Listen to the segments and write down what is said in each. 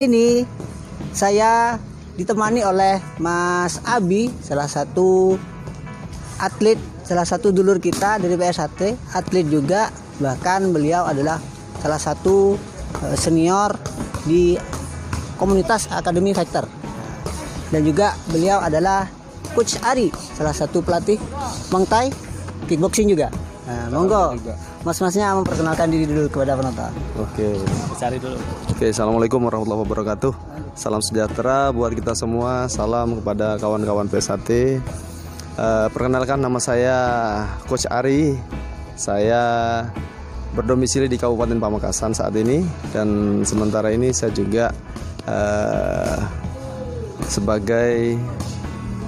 Ini saya ditemani oleh Mas Abi, salah satu atlet, salah satu dulur kita dari PSHT, atlet juga, bahkan beliau adalah salah satu senior di komunitas Akademi Fighter. Dan juga beliau adalah Coach Ari, salah satu pelatih Muay Thai, kickboxing juga. Nah, monggo mas-masnya memperkenalkan diri dulu kepada penonton. Oke, cari dulu. Oke, assalamualaikum warahmatullahi wabarakatuh. Salam sejahtera buat kita semua. Salam kepada kawan-kawan PSHT. Perkenalkan, nama saya Coach Ari. Saya berdomisili di Kabupaten Pamekasan saat ini, dan sementara ini saya juga sebagai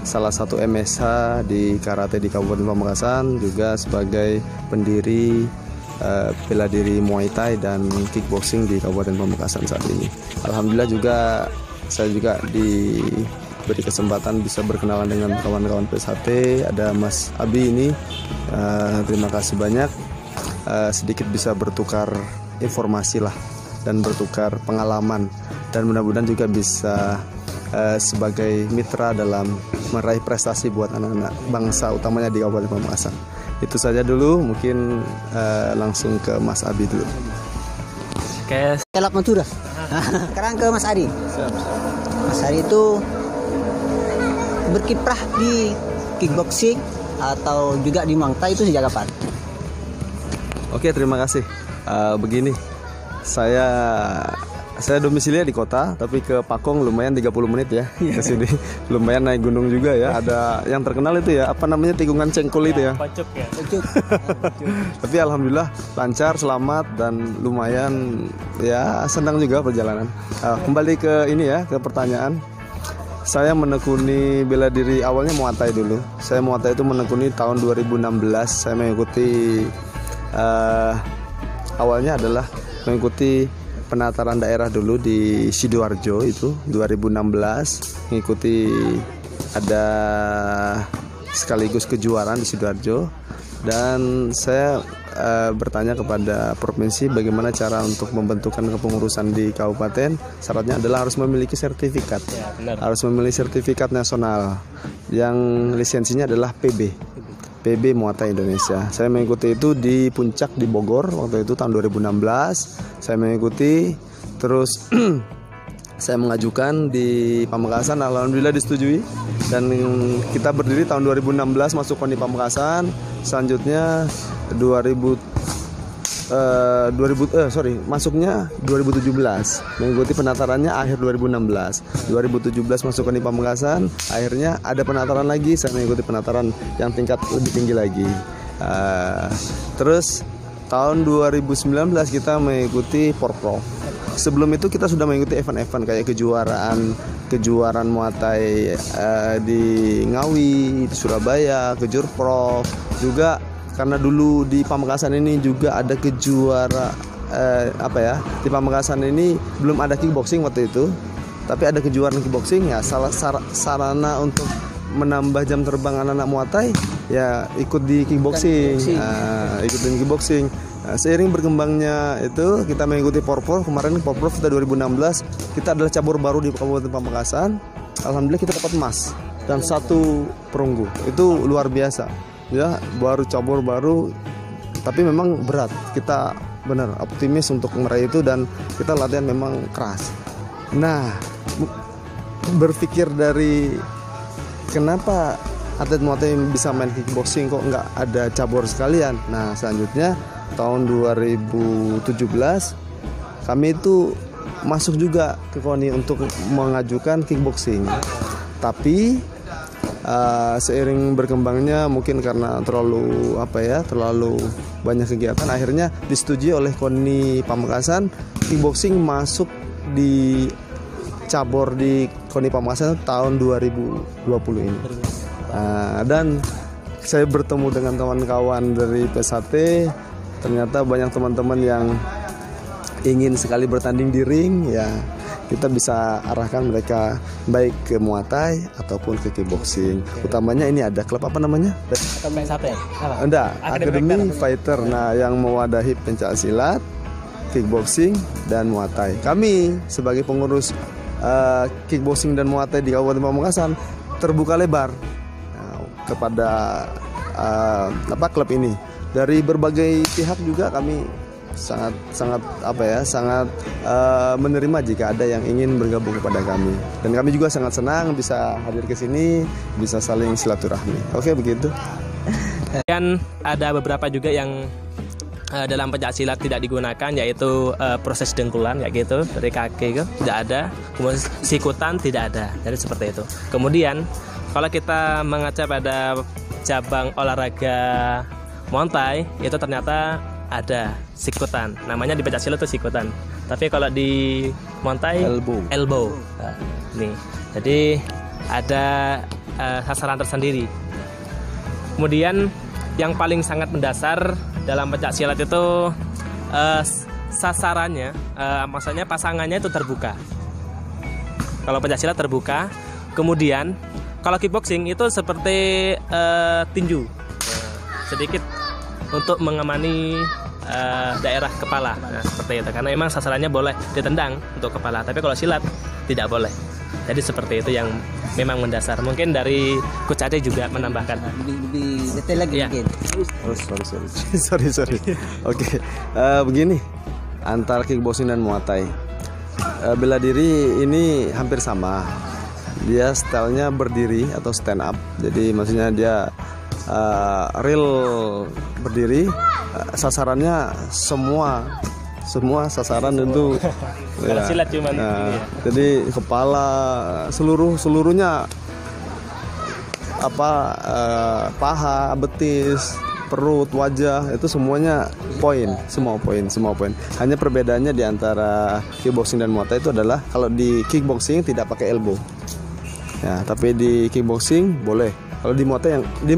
salah satu MSH di karate di Kabupaten Pamekasan, juga sebagai pendiri bela diri Muay Thai dan kickboxing di Kabupaten Pamekasan saat ini. Alhamdulillah juga saya juga diberi kesempatan bisa berkenalan dengan kawan-kawan PSHT. Ada Mas Abi ini, terima kasih banyak. Sedikit bisa bertukar informasi lah dan bertukar pengalaman, dan mudah-mudahan juga bisa sebagai mitra dalam meraih prestasi buat anak-anak bangsa, utamanya di Kabupaten Pamekasan. Itu saja dulu, mungkin langsung ke Mas Abi dulu. Oke, Kelab Madura. Sekarang ke Mas Ari. Mas Ari itu berkiprah di kickboxing atau juga di Muay Thai itu sejak kapan? Oke, terima kasih. Begini, saya domisilinya di kota, tapi ke Pakong lumayan 30 menit ya ke sini. Lumayan naik gunung juga ya. Ada yang terkenal itu ya, apa namanya, tikungan cengkol itu ya. Pacuk ya. Tapi alhamdulillah lancar, selamat, dan lumayan ya, senang juga perjalanan. Kembali ke ini ya, ke pertanyaan. Saya menekuni bela diri awalnya Muay Thai dulu. Saya Muay Thai itu menekuni tahun 2016. Saya mengikuti awalnya adalah mengikuti penataran daerah dulu di Sidoarjo, itu 2016, mengikuti ada sekaligus kejuaraan di Sidoarjo. Dan saya bertanya kepada provinsi bagaimana cara untuk membentukkan kepengurusan di kabupaten. Syaratnya adalah harus memiliki sertifikat, harus memiliki sertifikat nasional yang lisensinya adalah PB Muay Thai Indonesia. Saya mengikuti itu di Puncak di Bogor waktu itu tahun 2016. Saya mengikuti, terus saya mengajukan di Pamekasan, alhamdulillah disetujui, dan kita berdiri tahun 2016 masuk KONI Pamekasan. Selanjutnya masuknya 2017, mengikuti penatarannya akhir 2016. 2017 masuk KONI Pamekasan, akhirnya ada penataran lagi, saya mengikuti penataran yang tingkat lebih tinggi lagi. Terus tahun 2019 kita mengikuti Porprov. Sebelum itu kita sudah mengikuti event-event kayak kejuaraan Muay Thai di Ngawi, di Surabaya, Kejurprov. Juga karena dulu di Pamekasan ini juga ada di Pamekasan ini belum ada kickboxing waktu itu, tapi ada kejuaraan kickboxing ya. Salah sarana untuk menambah jam terbang anak-anak Muay Thai ya ikut di kickboxing. Seiring berkembangnya itu kita mengikuti Porprov. Kemarin Porprov kita 2016, kita adalah cabur baru di Kabupaten Pamekasan. Alhamdulillah kita dapat emas dan 1 perunggu. Itu luar biasa ya, baru cabur baru, tapi memang berat. Kita benar optimis untuk meraih itu, dan kita latihan memang keras. Nah, berpikir dari kenapa atlet Muay Thai bisa main kickboxing kok nggak ada cabur sekalian. Nah, selanjutnya tahun 2017 kami itu masuk juga ke KONI untuk mengajukan kickboxing. Tapi seiring berkembangnya, mungkin karena terlalu banyak kegiatan, akhirnya disetujui oleh KONI Pamekasan kickboxing masuk di cabur di KONI Pamekasan tahun 2020 ini. Dan saya bertemu dengan kawan-kawan dari PSHT. Ternyata banyak teman-teman yang ingin sekali bertanding di ring ya. Kita bisa arahkan mereka baik ke Muay Thai ataupun ke kickboxing. Utamanya ini ada klub apa namanya? PSHT. Akademi Fighter. Nah, yang mewadahi pencak silat, kickboxing dan Muay Thai. Kami sebagai pengurus kickboxing dan Muay Thai di Kabupaten Pamekasan terbuka lebar kepada klub ini. Dari berbagai pihak juga kami sangat menerima jika ada yang ingin bergabung kepada kami, dan kami juga sangat senang bisa hadir ke sini, bisa saling silaturahmi. Oke, begitu. Dan ada beberapa juga yang dalam pencaksilat tidak digunakan, yaitu proses dengkulan kayak gitu dari kaki itu tidak ada, kemudian sikutan tidak ada, jadi seperti itu. Kemudian kalau kita mengaca pada cabang olahraga Muay Thai itu ternyata ada sikutan, namanya di pencaksilat itu sikutan. Tapi kalau di Muay Thai elbow. Nah, nih. Jadi ada sasaran tersendiri. Kemudian yang paling sangat mendasar dalam pencaksilat itu sasarannya, maksudnya pasangannya itu terbuka. Kalau pencaksilat terbuka. Kemudian kalau kickboxing itu seperti tinju, sedikit untuk mengamani daerah kepala, seperti itu. Karena memang sasarannya boleh ditendang untuk kepala, tapi kalau silat tidak boleh. Jadi seperti itu yang memang mendasar. Mungkin dari Coach Ade juga menambahkan lebih detail lagi ya. Mungkin. Sorry. Oke, begini, antara kickboxing dan Muay Thai, bela diri ini hampir sama. Dia stylenya berdiri atau stand up. Jadi maksudnya dia real berdiri, sasarannya semua sasaran itu silat cuman jadi kepala seluruhnya paha, betis, perut, wajah, itu semuanya semua poin. Hanya perbedaannya di antara kickboxing dan Muay Thai itu adalah kalau di kickboxing tidak pakai elbow. Ya, tapi di kickboxing boleh. Kalau di Muay Thai di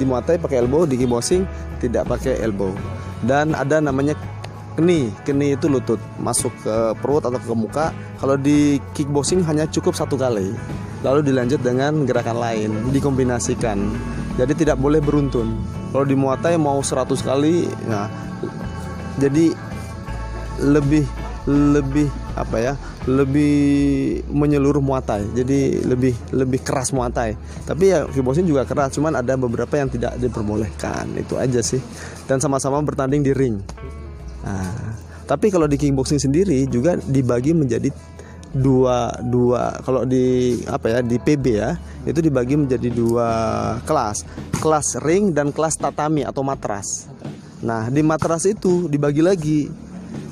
Muay Thai pakai elbow, di kickboxing tidak pakai elbow. Dan ada namanya keni itu lutut masuk ke perut atau ke muka. Kalau di kickboxing hanya cukup satu kali, lalu dilanjut dengan gerakan lain, dikombinasikan. Jadi tidak boleh beruntun. Kalau di Muay Thai mau 100 kali, nah jadi lebih menyeluruh Muay Thai. Jadi lebih keras Muay Thai. Tapi ya kickboxing juga keras, cuman ada beberapa yang tidak diperbolehkan. Itu aja sih. Dan sama-sama bertanding di ring. Nah, tapi kalau di kickboxing sendiri juga dibagi menjadi dua. Kalau di PB ya, itu dibagi menjadi dua kelas ring dan kelas tatami atau matras. Nah, di matras itu dibagi lagi,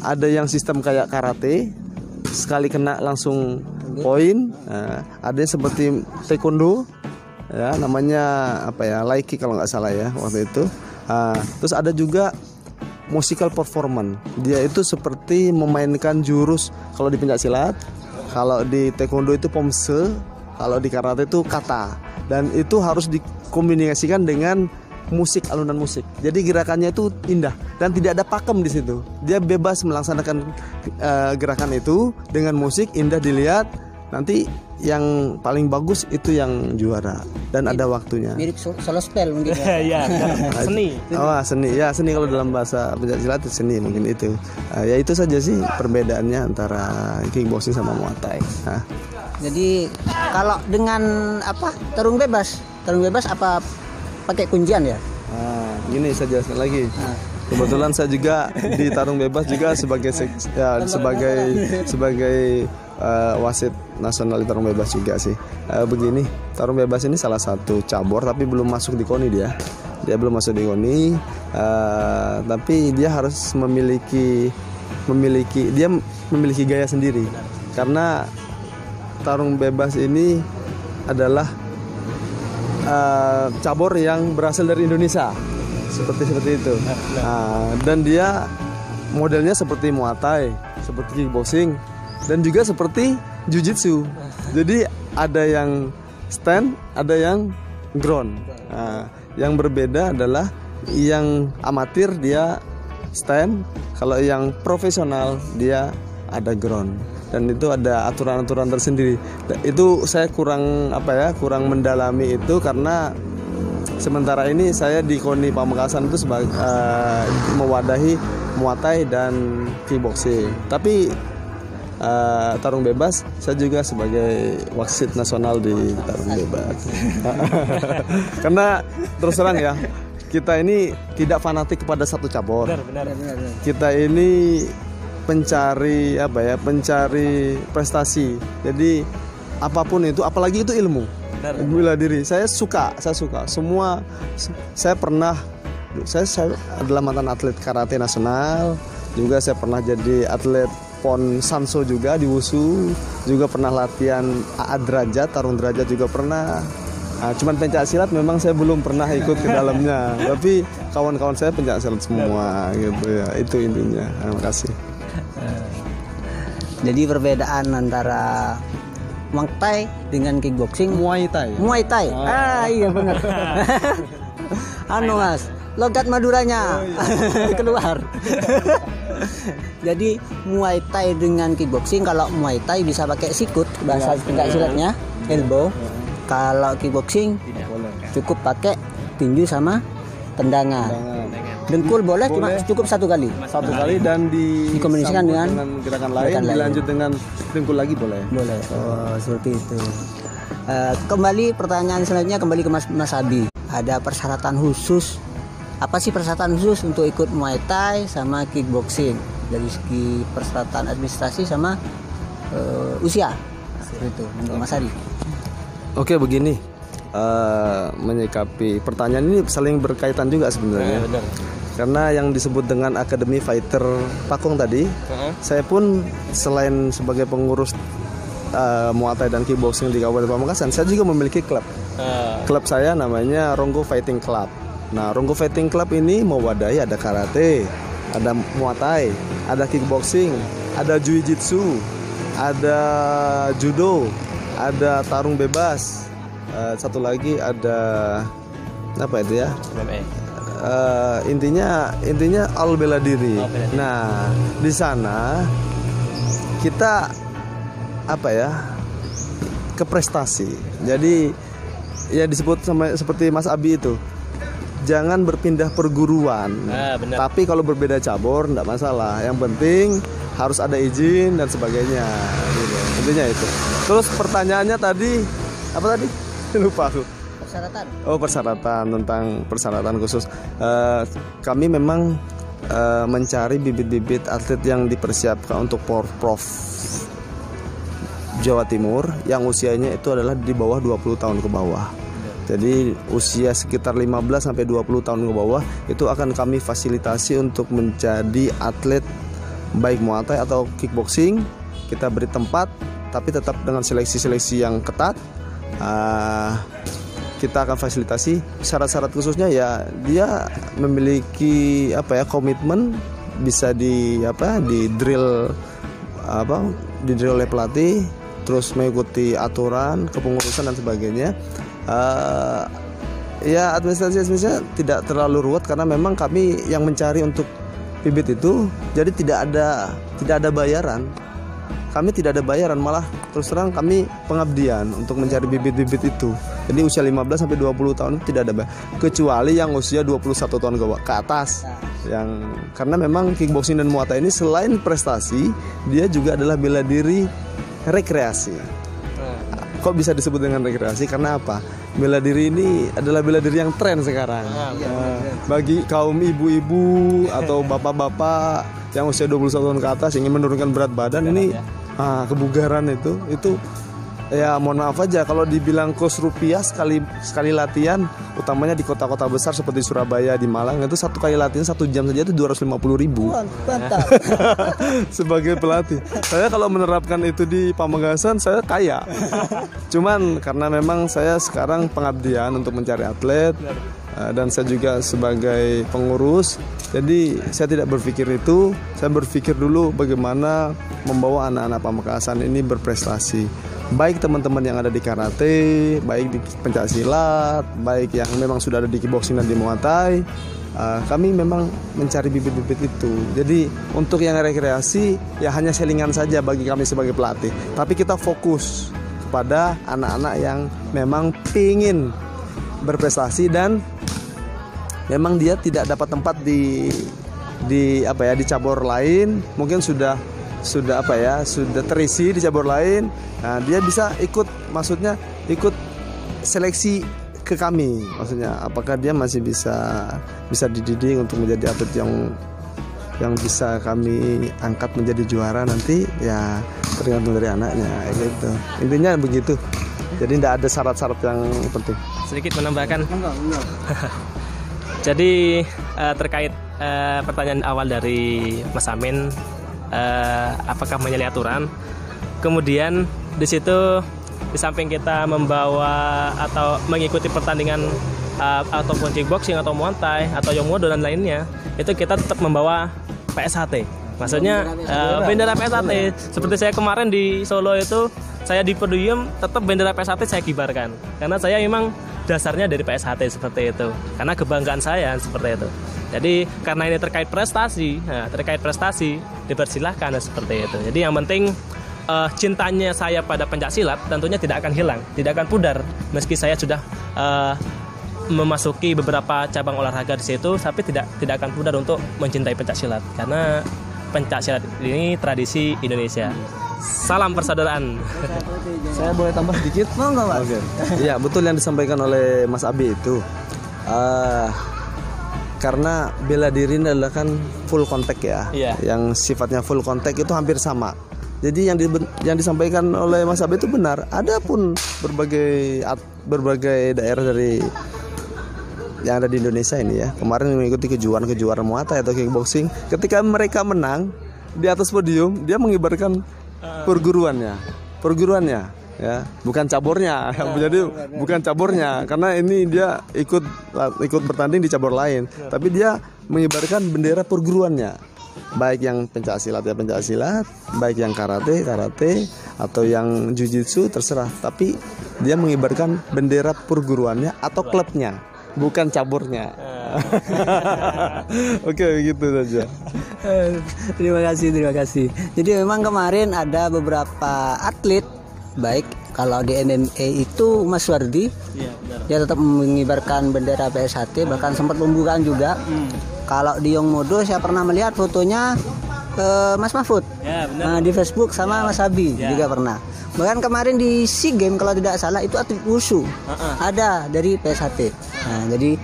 ada yang sistem kayak karate, sekali kena langsung poin. Nah, ada yang seperti taekwondo ya, namanya light kick kalau nggak salah ya waktu itu. Terus ada juga musical performance. Dia itu seperti memainkan jurus. Kalau di pencaksilat, kalau di taekwondo itu pomse, kalau di karate itu kata. Dan itu harus dikombinasikan dengan musik, alunan musik. Jadi gerakannya itu indah dan tidak ada pakem di situ. Dia bebas melaksanakan gerakan itu dengan musik, indah dilihat. Nanti yang paling bagus itu yang juara dan ada waktunya. Mirip solo spell mungkin ya. ya, seni. Seni kalau dalam bahasa pencaksilat itu seni mungkin itu. Ya itu saja sih perbedaannya antara kickboxing sama Muay Thai. Jadi kalau dengan tarung bebas apa pakai kuncian ya? Gini saya jelaskan lagi. Kebetulan saya juga di tarung bebas juga sebagai wasit nasional di tarung bebas juga sih. Begini, tarung bebas ini salah satu cabur tapi belum masuk di KONI dia belum masuk di KONI, tapi dia harus memiliki gaya sendiri, karena tarung bebas ini adalah cabur yang berasal dari Indonesia, seperti itu. Dan dia modelnya seperti Muay Thai, seperti kickboxing, dan juga seperti Jiu-Jitsu. Jadi ada yang stand, ada yang ground. Yang berbeda adalah yang amatir dia stand, kalau yang profesional dia ada ground. Dan itu ada aturan-aturan tersendiri. Itu saya kurang mendalami itu karena sementara ini saya di KONI Pamekasan itu sebagai mewadahi Muay Thai dan kickboxing. Tapi tarung bebas saya juga sebagai wasit nasional di tarung bebas. Karena terus terang ya, kita ini tidak fanatik kepada satu cabur. Benar. Kita ini pencari pencari prestasi. Jadi apapun itu, apalagi itu ilmu. Bela diri. Saya suka semua. Saya adalah mantan atlet karate nasional, juga saya pernah jadi atlet PON Sanso juga di Wushu, juga pernah latihan AA derajat, tarung derajat juga pernah. Nah, cuman pencak silat memang saya belum pernah ikut ke dalamnya, tapi kawan-kawan saya pencak silat semua gitu ya. Itu intinya. Terima kasih. Jadi perbedaan antara Muay Thai dengan kickboxing, Muay Thai. Iya benar. Mas, logat Maduranya keluar. Jadi Muay Thai dengan kickboxing, kalau Muay Thai bisa pakai sikut, bahasa pencak silatnya elbow. Kalau kickboxing cukup pakai tinju sama tendangan. Dengkul boleh cuma cukup satu kali Dan dikombinasikan dengan gerakan lain, dilanjut dengan dengkul lagi boleh. Oh, seperti itu. Kembali pertanyaan selanjutnya, kembali ke Mas Abi. Ada persyaratan khusus? Apa sih persyaratan khusus untuk ikut Muay Thai sama kickboxing dari segi persyaratan administrasi sama usia? Itu menurut Mas Ari. Oke, begini, menyikapi pertanyaan ini saling berkaitan juga sebenarnya. Benar. Karena yang disebut dengan Akademi Fighter Pakong tadi, saya pun selain sebagai pengurus Muay Thai dan kickboxing di Kabupaten Pamekasan, saya juga memiliki klub. Klub saya namanya Ronggo Fighting Club. Nah, Ronggo Fighting Club ini mewadahi ada karate, ada Muay Thai, ada kickboxing, ada jiu-jitsu, ada judo, ada tarung bebas, satu lagi ada apa itu ya? Intinya all bela diri. Nah, di sana kita ke prestasi. Jadi ya disebut seperti Mas Abi itu, jangan berpindah perguruan. Tapi kalau berbeda cabur enggak masalah. Yang penting harus ada izin dan sebagainya gitu. Intinya itu. Terus pertanyaannya tadi apa tadi? Lupa aku. Persyaratan tentang persyaratan khusus. Kami memang mencari bibit-bibit atlet yang dipersiapkan untuk Porprov Jawa Timur yang usianya itu adalah di bawah 20 tahun ke bawah. Jadi usia sekitar 15 sampai 20 tahun ke bawah itu akan kami fasilitasi untuk menjadi atlet baik Muay Thai atau kickboxing. Kita beri tempat tapi tetap dengan seleksi-seleksi yang ketat. Kita akan fasilitasi. Syarat-syarat khususnya ya dia memiliki komitmen, bisa di drill oleh pelatih, terus mengikuti aturan kepengurusan dan sebagainya. Ya administrasi tidak terlalu ruwet karena memang kami yang mencari untuk bibit itu, jadi tidak ada bayaran. Kami tidak ada bayaran, malah terus terang kami pengabdian untuk mencari bibit-bibit itu. Jadi usia 15 sampai 20 tahun itu tidak ada bayaran, kecuali yang usia 21 tahun ke atas. Karena memang kickboxing dan Muay Thai ini selain prestasi, dia juga adalah bela diri rekreasi. Kok bisa disebut dengan rekreasi? Karena apa? Bela diri ini adalah bela diri yang tren sekarang. Bagi kaum ibu-ibu atau bapak-bapak yang usia 21 tahun ke atas ingin menurunkan berat badan ini, kebugaran itu ya mohon maaf aja kalau dibilang kos rupiah sekali latihan, utamanya di kota-kota besar seperti Surabaya, di Malang, itu satu kali latihan 1 jam saja itu 250.000. Mantap. Sebagai pelatih, saya kalau menerapkan itu di Pamekasan saya kaya. Cuman karena memang saya sekarang pengabdian untuk mencari atlet, dan saya juga sebagai pengurus, jadi saya tidak berpikir itu. Saya berpikir dulu bagaimana membawa anak-anak Pamekasan ini berprestasi, baik teman-teman yang ada di karate, baik di pencak silat, baik yang memang sudah ada di kickboxing dan di Muay Thai. Kami memang mencari bibit-bibit itu. Jadi untuk yang rekreasi ya hanya selingan saja bagi kami sebagai pelatih. Tapi kita fokus kepada anak-anak yang memang pingin berprestasi dan memang dia tidak dapat tempat di cabur lain, mungkin sudah terisi di cabur lain. Nah, dia bisa ikut seleksi ke kami, maksudnya apakah dia masih bisa dididik untuk menjadi atlet yang bisa kami angkat menjadi juara nanti, ya tergantung dari anaknya gitu. Intinya begitu. Jadi tidak ada syarat-syarat yang penting. Sedikit menambahkan. Jadi terkait pertanyaan awal dari Mas Amin, apakah menyalahi aturan? Kemudian di situ di samping kita membawa atau mengikuti pertandingan ataupun kickboxing atau muay thai atau yomodo dan lainnya, itu kita tetap membawa PSHT. Maksudnya bendera PSHT. Seperti saya kemarin di Solo itu, saya di podium tetap bendera PSHT saya kibarkan. Karena saya memang dasarnya dari PSHT seperti itu. Karena kebanggaan saya seperti itu. Jadi karena ini terkait prestasi dipersilahkan seperti itu. Jadi yang penting cintanya saya pada pencaksilat tentunya tidak akan hilang, tidak akan pudar meski saya sudah memasuki beberapa cabang olahraga di situ, tapi tidak akan pudar untuk mencintai pencaksilat karena pencaksilat ini tradisi Indonesia. Salam persaudaraan. Saya boleh tambah sedikit? Monggo, Mas. Oke. Iya, betul yang disampaikan oleh Mas Abi itu. Karena bela diri ini adalah kan full contact ya. Iya. Yang sifatnya full contact itu hampir sama. Jadi yang disampaikan oleh Mas Abi itu benar. Adapun berbagai daerah dari yang ada di Indonesia ini ya, kemarin mengikuti kejuaraan Muay Thai atau kickboxing, ketika mereka menang di atas podium, dia mengibarkan perguruannya ya, bukan caburnya. Jadi bukan caburnya, karena ini dia ikut bertanding di cabur lain, tapi dia mengibarkan bendera perguruannya, baik yang pencaksilat ya pencaksilat, baik yang karate atau yang jujitsu terserah, tapi dia mengibarkan bendera perguruannya atau klubnya, bukan caburnya. Oke, begitu saja. Terima kasih. Jadi memang kemarin ada beberapa atlet, baik kalau di MMA itu Mas Wardi, dia tetap mengibarkan bendera PSHT, bahkan sempat membukaan juga. Kalau di Yomodo saya pernah melihat fotonya Mas Mahfud, di Facebook sama Mas Abi juga pernah. Bahkan kemarin di SEA Games kalau tidak salah itu atlet wushu ada dari PSHT. Nah, jadi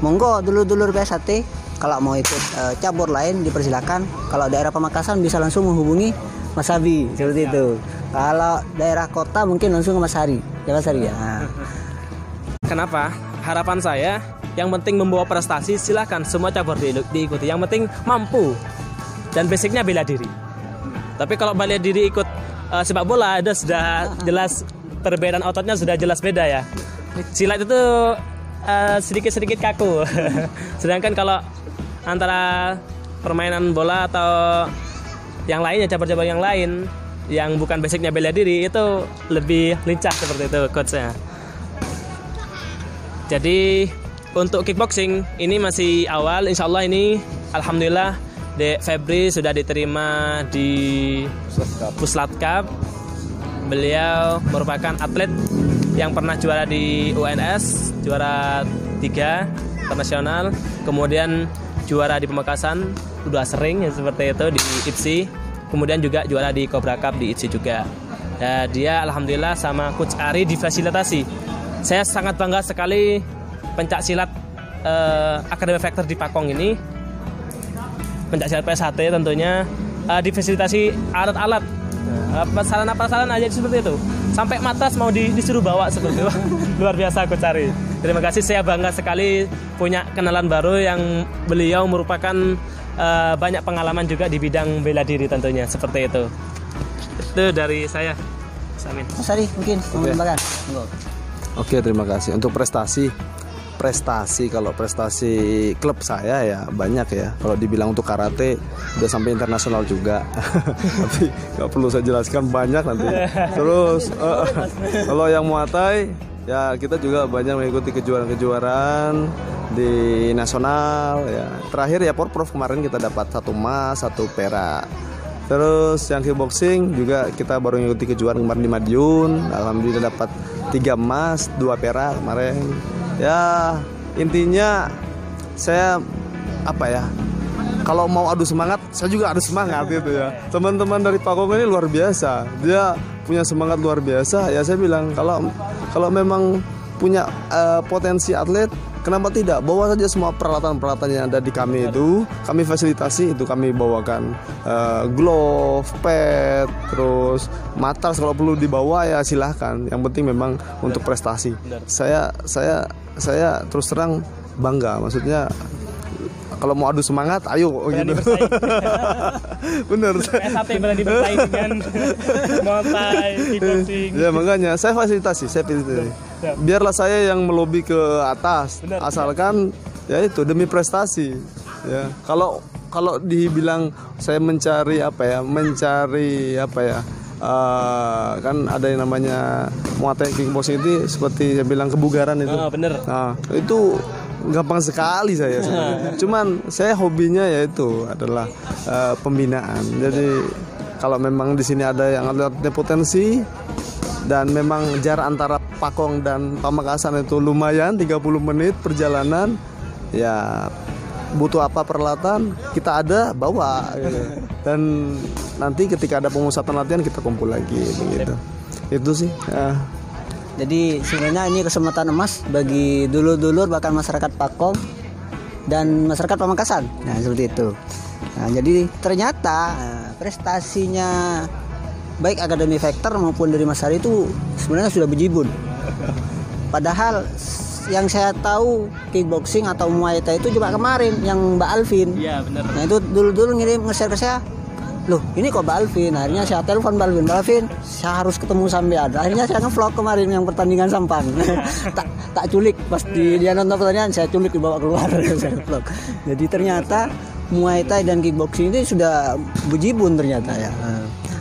monggo dulur-dulur PSHT kalau mau ikut cabur lain dipersilakan. Kalau daerah Pamekasan bisa langsung menghubungi Mas Abi seperti itu. Kalau daerah kota mungkin langsung ke Mas Hari. Ya Mas Hari ya. Nah. Kenapa? Harapan saya yang penting membawa prestasi, silakan semua cabur diikuti. Yang penting mampu dan basicnya bela diri. Tapi kalau bela diri ikut sepak bola ada sudah jelas perbedaan ototnya sudah jelas beda ya. Silat itu sedikit-sedikit kaku. Sedangkan kalau antara permainan bola atau yang lainnya, cabur-cabur yang lain yang bukan basicnya bela diri itu lebih lincah seperti itu coachnya. Jadi untuk kickboxing ini masih awal, insya Allah ini alhamdulillah Febri sudah diterima di Puslat Cup. Beliau merupakan atlet yang pernah juara di UNS, juara 3 internasional, kemudian juara di Pamekasan, udah sering ya seperti itu di IPSI, kemudian juga juara di Cobra Cup di IPSI juga. Dia alhamdulillah sama Coach Ari difasilitasi. Saya sangat bangga sekali pencaksilat Akademi Factor di Pakong ini, pencaksilat PSHT tentunya difasilitasi alat-alat, sarana aja seperti itu. Sampai matas mau disuruh bawa seperti itu. Luar biasa Coach Ari. Terima kasih, saya bangga sekali punya kenalan baru yang beliau merupakan banyak pengalaman juga di bidang bela diri tentunya seperti itu. Itu dari saya. Amin. Mas Ari mungkin menambahkan. Oke, terima kasih. Untuk prestasi kalau prestasi klub saya ya banyak ya. Kalau dibilang untuk karate udah sampai internasional juga. Tapi nggak perlu saya jelaskan, banyak nanti. Terus kalau yang Muay Thai ya kita juga banyak mengikuti kejuaraan di nasional ya. Terakhir ya Porprov kemarin kita dapat 1 emas 1 perak. Terus yang kickboxing juga kita baru mengikuti kejuaraan kemarin di Madiun, alhamdulillah dapat 3 emas 2 perak kemarin. Ya intinya saya apa ya, kalau mau adu semangat, saya juga adu semangat gitu ya. Teman-teman dari Pakong ini luar biasa, dia punya semangat luar biasa. Ya saya bilang kalau memang punya potensi atlet, kenapa tidak bawa saja semua peralatan-peralatan yang ada di kami itu, kami fasilitasi itu, kami bawakan glove, pad, terus matras kalau perlu dibawa ya silahkan. Yang penting memang untuk prestasi. Saya terus terang bangga, maksudnya kalau mau adu semangat, ayo berani gitu. bersaing. Bener. PS1 berani bersaing dengan Muay Thai, kickboxing. Ya makanya saya fasilitasi. Biarlah saya yang melobi ke atas, Benar. asalkan ya itu demi prestasi. Ya kalau dibilang saya mencari kan ada yang namanya Muay Thai, kickboxing itu seperti saya bilang kebugaran itu. Oh, bener. Nah, itu gampang sekali saya sebenarnya. Cuman saya hobinya yaitu adalah pembinaan. Jadi kalau memang di sini ada yang atletnya potensi dan memang jarak antara Pakong dan Pamekasan itu lumayan 30 menit perjalanan, ya butuh apa peralatan kita ada bawa gitu. Dan nanti ketika ada pemusatan latihan kita kumpul lagi begitu. Itu sih. Jadi sebenarnya ini kesempatan emas bagi dulur-dulur bahkan masyarakat Pakong dan masyarakat Pamekasan. Nah seperti itu. Nah jadi ternyata prestasinya baik Akademi Vector maupun dari Mas Hari itu sebenarnya sudah bejibun. Padahal yang saya tahu kickboxing atau Muay Thai itu cuma kemarin yang Mbak Alvin. Iya benar. Nah itu dulu nge-share ke saya, loh ini kok Mbak Alvin. Akhirnya saya telepon Mbak Alvin, saya harus ketemu sampean. Akhirnya saya nge-vlog kemarin yang pertandingan Sampang. tak culik pas dia nonton pertandingan, saya culik dibawa keluar. Saya vlog. Jadi ternyata Muay Thai dan kickboxing ini sudah bejibun ternyata ya.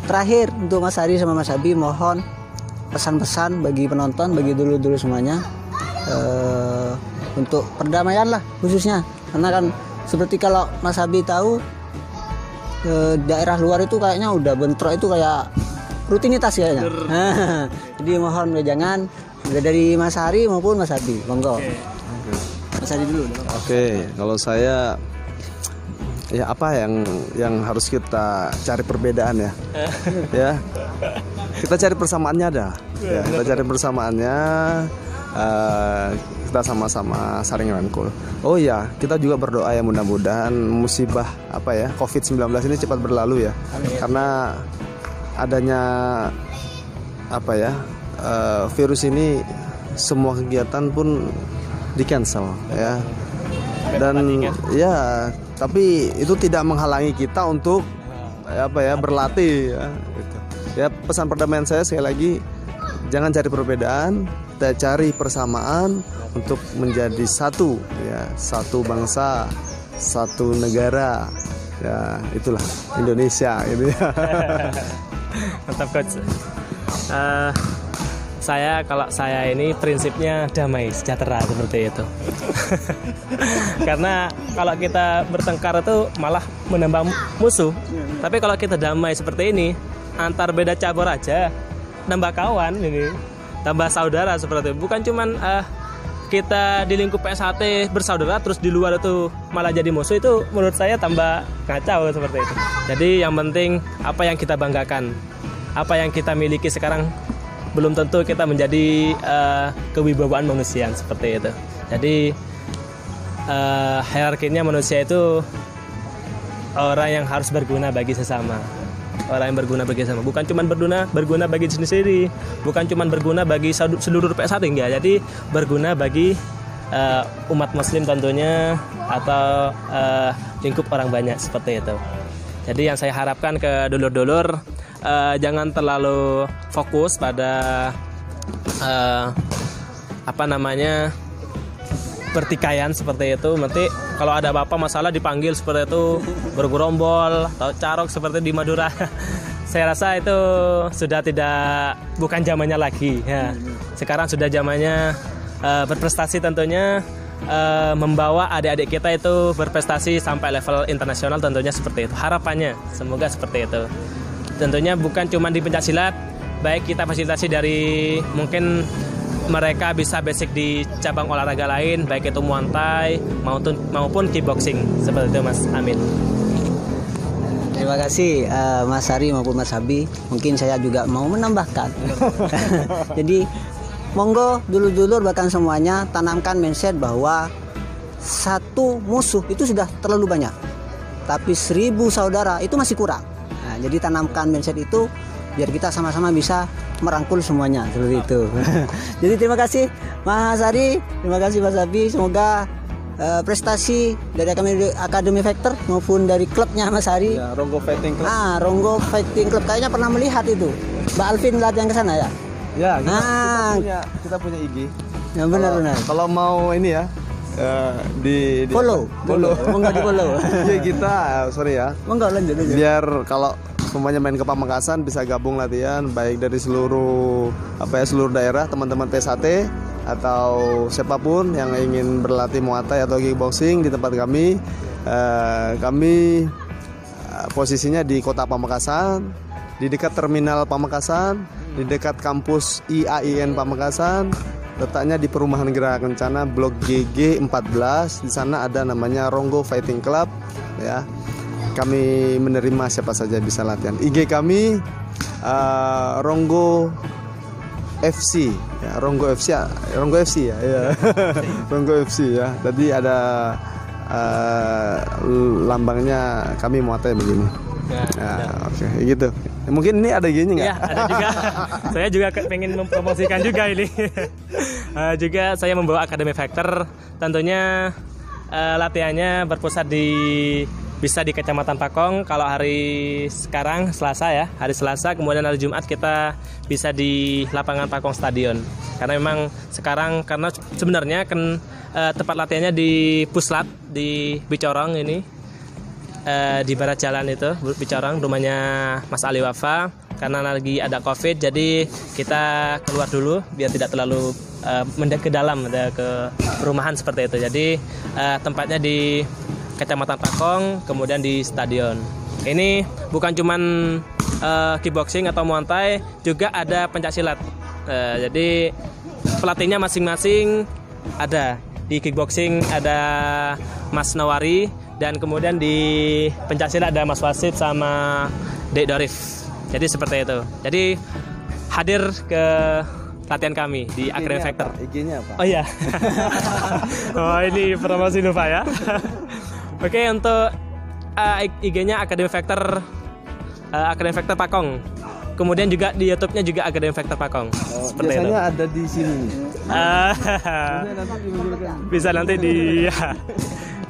Terakhir untuk Mas Hari sama Mas Abi, mohon pesan-pesan bagi penonton, bagi dulu-dulu semuanya, untuk perdamaian lah khususnya, karena kan seperti kalau Mas Abi tahu daerah luar itu kayaknya udah bentrok itu kayak rutinitas kayaknya. Jadi mohon jangan dari Mas Hari maupun Mas Abi, monggo. Mas Hari dulu. Oke, kalau saya ya apa yang harus kita cari perbedaan ya. Ya. Kita cari persamaannya ada. Ya, kita cari persamaannya, kita sama-sama saling rangkul. Oh iya, kita juga berdoa ya mudah-mudahan musibah COVID-19 ini cepat berlalu ya. Karena adanya virus ini semua kegiatan pun di-cancel ya. Dan ya, tapi itu tidak menghalangi kita untuk berlatih ya gitu. Ya pesan perdamaian saya sekali lagi, jangan cari perbedaan, kita cari persamaan untuk menjadi satu ya, satu bangsa, satu negara. Ya, itulah Indonesia gitu ya. Mantap coach. Kalau saya ini prinsipnya damai sejahtera seperti itu. Karena kalau kita bertengkar itu malah menambah musuh. Tapi kalau kita damai seperti ini, antar beda cabur aja, nambah kawan ini, tambah saudara seperti itu. Bukan cuman kita di lingkup PS1 bersaudara terus di luar itu malah jadi musuh, itu menurut saya tambah kacau seperti itu. Jadi yang penting apa yang kita banggakan, apa yang kita miliki sekarang belum tentu kita menjadi kewibawaan manusia seperti itu. Jadi hierarkinya manusia itu orang yang harus berguna bagi sesama. Orang yang berguna bagi sesama, bukan cuma berguna bagi diri sendiri, bukan cuma berguna bagi seluruh PS1 enggak. Jadi berguna bagi umat muslim tentunya, atau lingkup orang banyak seperti itu. Jadi yang saya harapkan ke dulur-dulur, jangan terlalu fokus pada pertikaian seperti itu. Nanti kalau ada apa-apa masalah dipanggil seperti itu, bergerombol atau carok seperti di Madura. Saya rasa itu sudah bukan zamannya lagi ya. Sekarang sudah zamannya berprestasi tentunya, membawa adik-adik kita itu berprestasi sampai level internasional tentunya seperti itu. Harapannya semoga seperti itu. Tentunya bukan cuma di pencaksilat, baik kita fasilitasi dari mungkin mereka bisa basic di cabang olahraga lain, baik itu Muay Thai maupun kickboxing, seperti itu Mas Amin. Terima kasih Mas Ari maupun Mas Abi. Mungkin saya juga mau menambahkan. Jadi monggo dulur-dulur bahkan semuanya tanamkan mindset bahwa satu musuh itu sudah terlalu banyak, tapi 1000 saudara itu masih kurang. Nah, jadi tanamkan mindset itu biar kita sama-sama bisa merangkul semuanya seperti itu. Jadi terima kasih Mas Ari, terima kasih Mas Abi. Semoga prestasi dari Academy Factor maupun dari klubnya Mas Ari. Ya, Ronggo Fighting Club. Ronggo Fighting Club kayaknya pernah melihat itu. Mbak Alvin latihan ke sana ya? Ya, kita punya IG. Ya benar-benar. Kalau mau ini ya di Follow. Monggo di follow. Ya kita sorry ya. Monggo lanjut aja. Biar kalau semuanya main ke Pamekasan bisa gabung latihan baik dari seluruh daerah, teman-teman TSAT atau siapapun yang ingin berlatih Muay Thai atau kickboxing di tempat kami. Kami posisinya di Kota Pamekasan, di dekat Terminal Pamekasan, di dekat kampus IAIN Pamekasan. Letaknya di Perumahan Geraha Kencana Blok GG 14. Di sana ada namanya Ronggo Fighting Club ya. Kami menerima siapa saja bisa latihan. IG kami Ronggo FC ya, Ronggo FC ya, Ronggo FC ya. Tadi ada lambangnya kami Muay Thai begini. Oke, gitu. Mungkin ini ada gini nggak? Ya, ada juga. Saya juga pengen mempromosikan juga ini. Juga saya membawa Academy Factor. Tentunya latihannya berpusat bisa di Kecamatan Pakong. Kalau hari sekarang Selasa ya, hari Selasa, kemudian hari Jumat kita bisa di lapangan Pakong Stadion. Karena memang sekarang sebenarnya tempat latihannya di Puslat di Bicorong ini. Di barat jalan itu Bicorong, rumahnya Mas Ali Wafa. Karena lagi ada COVID, jadi kita keluar dulu biar tidak terlalu mendekat ke dalam, ke perumahan seperti itu. Jadi tempatnya di Kecamatan Pakong, kemudian di stadion. Ini bukan cuman kickboxing atau Muay Thai, juga ada pencaksilat. Jadi pelatihnya masing-masing ada. Di kickboxing ada Mas Nawari, dan kemudian di pencaksilat ada Mas Wasid sama Dek Dorif. Jadi seperti itu. Jadi hadir ke latihan kami di Academy Factor. IG-nya apa? Oh iya. Oh ini promosi Nova ya. Oke, untuk IG-nya Academy Factor Pakong. Kemudian juga di YouTube-nya juga Academy Factor Pakong. Seperti biasanya itu. ada di sini. Bisa nanti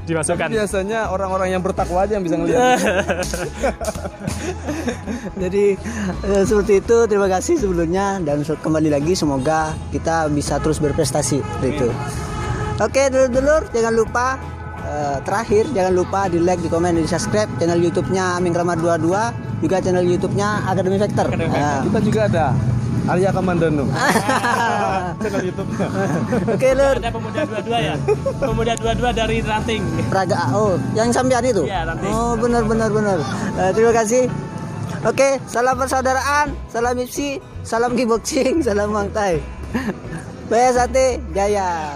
dimasukkan. Tapi biasanya orang-orang yang bertakwa aja yang bisa ngelihat. Jadi seperti itu. Terima kasih sebelumnya, dan kembali lagi semoga kita bisa terus berprestasi gitu. Oke, dulur-dulur, jangan lupa terakhir jangan lupa di like, di komen, di subscribe channel YouTube-nya Amin Kramar 22, juga channel YouTube-nya Academy Factor. Kita juga ada Arya Kamandanu. Channel YouTube-nya. Oke, Lur. Ada Pemuda 22 ya. Pemuda 22 dari Ranting. Praga. Oh, yang sampean itu? Iya, Ranting. Oh, benar. Terima kasih. Oke, salam persaudaraan, salam IPSI, salam kickboxing, salam Muay Thai. PSAT Jaya.